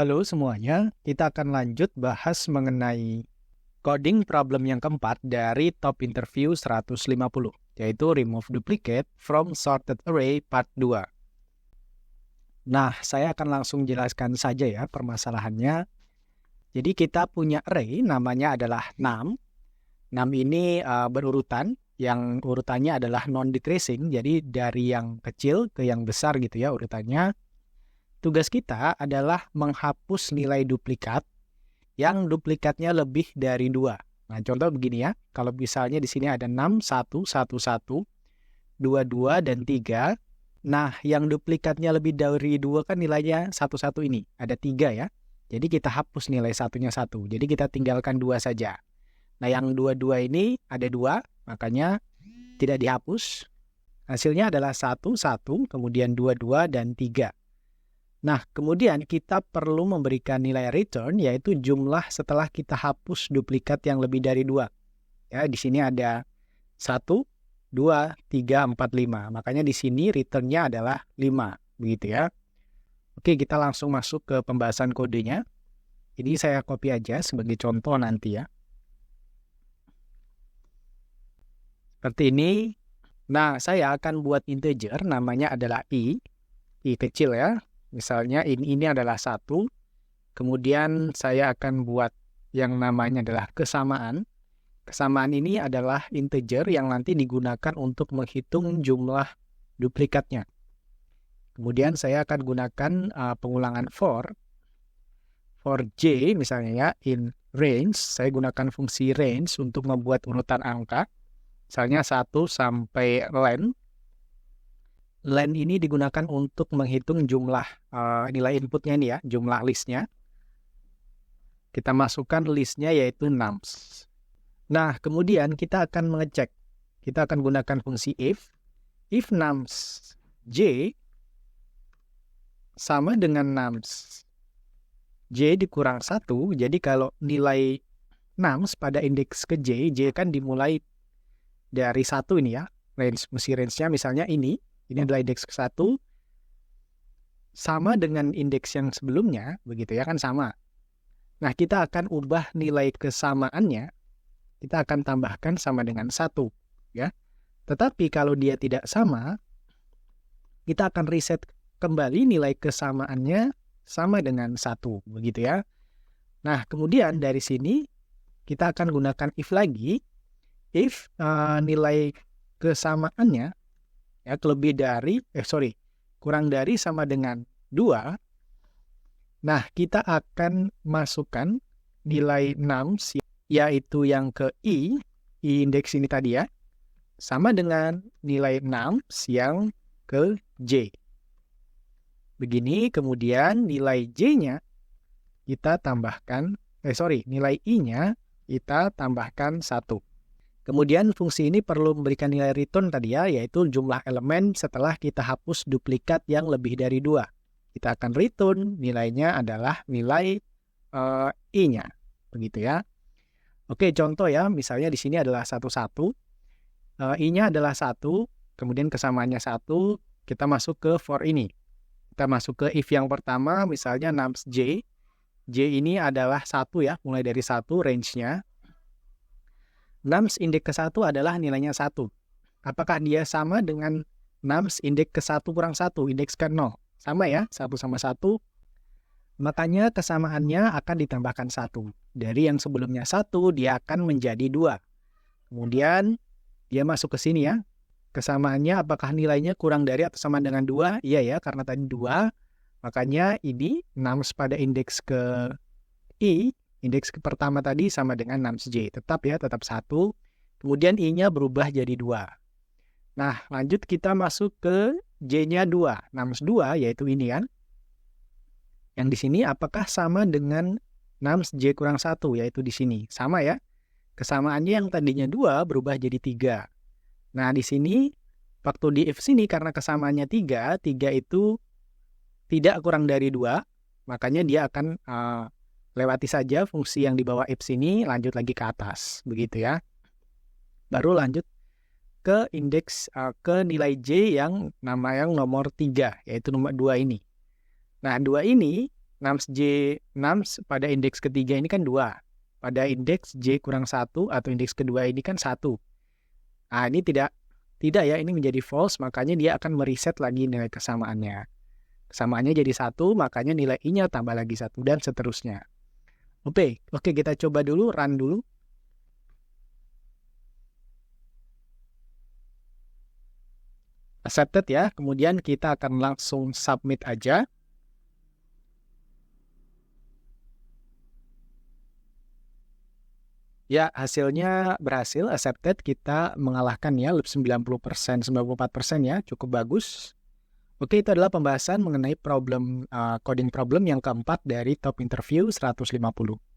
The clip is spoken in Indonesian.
Halo semuanya, kita akan lanjut bahas mengenai coding problem yang keempat dari top interview 150, yaitu remove duplicate from sorted array part 2. Nah, saya akan langsung jelaskan saja ya permasalahannya. Jadi kita punya array namanya adalah num. Num ini berurutan, yang urutannya adalah non-decreasing, jadi dari yang kecil ke yang besar gitu ya urutannya. Tugas kita adalah menghapus nilai duplikat yang duplikatnya lebih dari 2. Nah, contoh begini ya. Kalau misalnya di sini ada 6, 1, 1, 1, 2, 2, dan 3. Nah, yang duplikatnya lebih dari 2 kan nilainya 1, 1 ini. Ada 3 ya. Jadi kita hapus nilai satunya 1. Jadi kita tinggalkan 2 saja. Nah, yang 2, 2 ini ada 2, makanya tidak dihapus. Hasilnya adalah 1, 1, kemudian 2, 2, dan 3. Nah, kemudian kita perlu memberikan nilai return, yaitu jumlah setelah kita hapus duplikat yang lebih dari 2. Ya, di sini ada 1, 2, 3, 4, 5. Makanya di sini returnnya adalah 5. Begitu ya. Oke, kita langsung masuk ke pembahasan kodenya. Ini saya copy aja sebagai contoh nanti ya. Seperti ini. Nah, saya akan buat integer, namanya adalah i kecil ya. Misalnya ini adalah 1, kemudian saya akan buat yang namanya adalah kesamaan. Kesamaan ini adalah integer yang nanti digunakan untuk menghitung jumlah duplikatnya. Kemudian saya akan gunakan pengulangan for j misalnya ya, in range, saya gunakan fungsi range untuk membuat urutan angka. Misalnya 1 sampai len. Len ini digunakan untuk menghitung jumlah nilai inputnya ini ya, jumlah listnya. Kita masukkan listnya yaitu nums. Nah, kemudian kita akan mengecek. Kita akan gunakan fungsi if nums j sama dengan nums j dikurang 1, jadi kalau nilai nums pada indeks ke j kan dimulai dari 1 ini ya, range-nya misalnya ini adalah indeks ke-1, sama dengan indeks yang sebelumnya, begitu ya kan sama. Nah, kita akan ubah nilai kesamaannya, kita akan tambahkan sama dengan 1, ya. Tetapi kalau dia tidak sama, kita akan reset kembali nilai kesamaannya sama dengan 1, begitu ya. Nah, kemudian dari sini kita akan gunakan if lagi, if nilai kesamaannya ya kurang dari sama dengan 2. Nah, kita akan masukkan nilai nums yaitu yang ke i indeks ini tadi ya, sama dengan nilai nums yang ke j. Begini, kemudian nilai j-nya kita tambahkan nilai i-nya kita tambahkan 1. Kemudian fungsi ini perlu memberikan nilai return tadi ya, yaitu jumlah elemen setelah kita hapus duplikat yang lebih dari 2. Kita akan return nilainya adalah nilai i-nya. Begitu ya. Oke, contoh ya, misalnya di sini adalah 1, 1. I-nya adalah 1, kemudian kesamaannya 1, kita masuk ke for ini. Kita masuk ke if yang pertama, misalnya nums j. J ini adalah 1 ya, mulai dari 1 range-nya. Nums indeks ke-1 adalah nilainya 1. Apakah dia sama dengan nums indeks ke-1 kurang 1, indeks ke-0? Sama ya, 1 sama 1. Makanya kesamaannya akan ditambahkan 1. Dari yang sebelumnya 1, dia akan menjadi 2. Kemudian, dia masuk ke sini ya. Kesamaannya apakah nilainya kurang dari atau sama dengan 2? Iya ya, karena tadi 2. Makanya ini nums pada indeks ke i, indeks pertama tadi sama dengan nums j. Tetap 1. Kemudian i-nya berubah jadi 2. Nah, lanjut kita masuk ke j-nya 2. Nums 2 yaitu ini kan. Yang di sini apakah sama dengan nums j kurang 1 yaitu di sini? Sama ya. Kesamaannya yang tadinya 2 berubah jadi 3. Nah, di sini waktu di if sini karena kesamaannya 3 itu tidak kurang dari 2, makanya dia akan lewati saja fungsi yang di bawah if sini, lanjut lagi ke atas, begitu ya. Baru lanjut ke indeks ke nilai j yang nomor 3, yaitu nomor 2 ini. Nah, 2 ini nums J nums pada indeks ketiga ini kan 2. Pada indeks J kurang 1 atau indeks kedua ini kan 1. Nah, ini tidak ya, ini menjadi false, makanya dia akan mereset lagi nilai kesamaannya. Kesamaannya jadi 1, makanya nilai I-nya tambah lagi 1, dan seterusnya. Oke, kita coba dulu, run dulu. Accepted ya, kemudian kita akan langsung submit aja. Ya, hasilnya berhasil, accepted. Kita mengalahkan ya, 90%, 94% ya, cukup bagus. Oke, itu adalah pembahasan mengenai coding problem yang keempat dari Top Interview 150.